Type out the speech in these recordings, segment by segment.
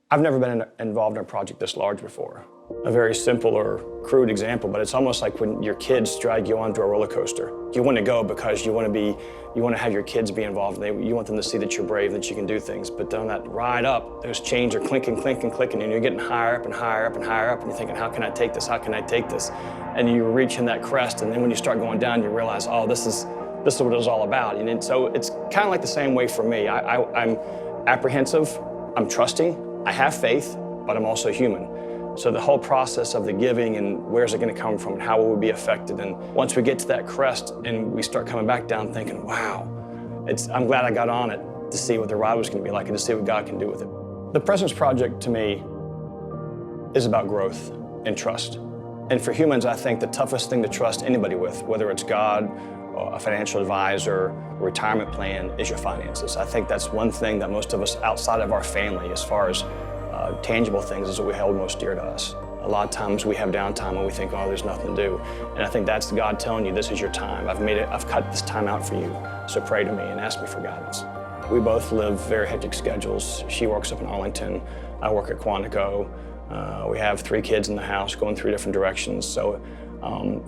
I've never been involved in a project this large before. A very simple or crude example, but it's almost like when your kids drag you onto a roller coaster. You want to go because you want to have your kids be involved. You want them to see that you're brave, that you can do things. But on that ride up, those chains are clinking, clinking, clicking, and you're getting higher up and higher up and higher up, and you're thinking, how can I take this? How can I take this? And you're reaching that crest, and then when you start going down, you realize, oh, this is what it's all about. And so it's kind of like the same way for me. I'm apprehensive, I'm trusting, I have faith, but I'm also human. So the whole process of the giving and where's it going to come from and how will we be affected, and once we get to that crest and we start coming back down thinking, wow, I'm glad I got on it to see what the ride was going to be like and to see what God can do with it. The Presence Project to me is about growth and trust. And for humans, I think the toughest thing to trust anybody with, whether it's God, or a financial advisor, a retirement plan, is your finances. I think that's one thing that most of us outside of our family, as far as tangible things, is what we held most dear to us. A lot of times we have downtime and we think, oh, there's nothing to do. And I think that's God telling you, this is your time. I've cut this time out for you. So pray to me and ask me for guidance. We both live very hectic schedules. She works up in Arlington. I work at Quantico. We have 3 kids in the house going 3 different directions. So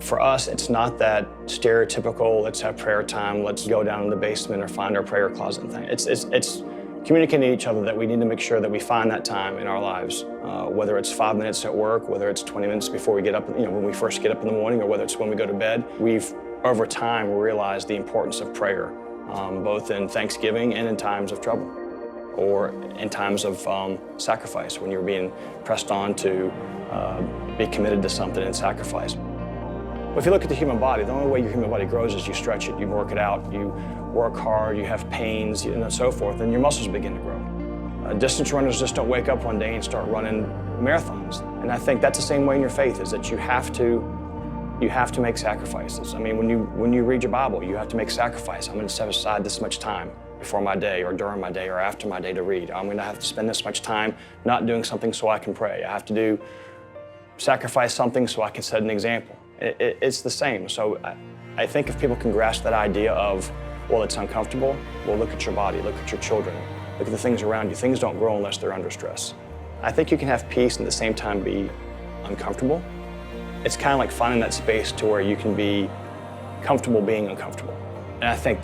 for us, it's not that stereotypical, let's have prayer time, let's go down in the basement or find our prayer closet and thing. It's communicating to each other that we need to make sure that we find that time in our lives, whether it's 5 minutes at work, whether it's 20 minutes before we get up, when we first get up in the morning, or whether it's when we go to bed. We've, over time, realized the importance of prayer, both in Thanksgiving and in times of trouble, or in times of sacrifice, when you're being pressed on to be committed to something and sacrifice. But if you look at the human body, the only way your human body grows is you stretch it, you work it out, you work hard, you have pains, and so forth, and your muscles begin to grow. Distance runners just don't wake up one day and start running marathons. And I think that's the same way in your faith, is that you have to make sacrifices. I mean, when you read your Bible, you have to make sacrifice. I'm going to set aside this much time before my day, or during my day, or after my day to read. I'm going to have to spend this much time not doing something so I can pray. I have to sacrifice something so I can set an example. It's the same. So I think if people can grasp that idea of, well, it's uncomfortable, well, look at your body, look at your children, look at the things around you. Things don't grow unless they're under stress. I think you can have peace and at the same time be uncomfortable. It's kind of like finding that space to where you can be comfortable being uncomfortable. And I think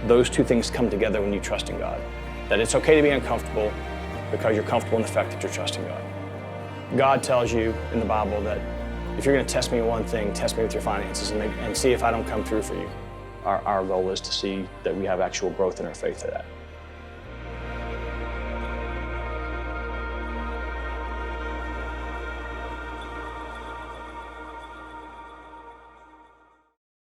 those two things come together when you trust in God. That it's okay to be uncomfortable because you're comfortable in the fact that you're trusting God. God tells you in the Bible that if you're going to test me in one thing, test me with your finances and see if I don't come through for you. Our goal is to see that we have actual growth in our faith to that.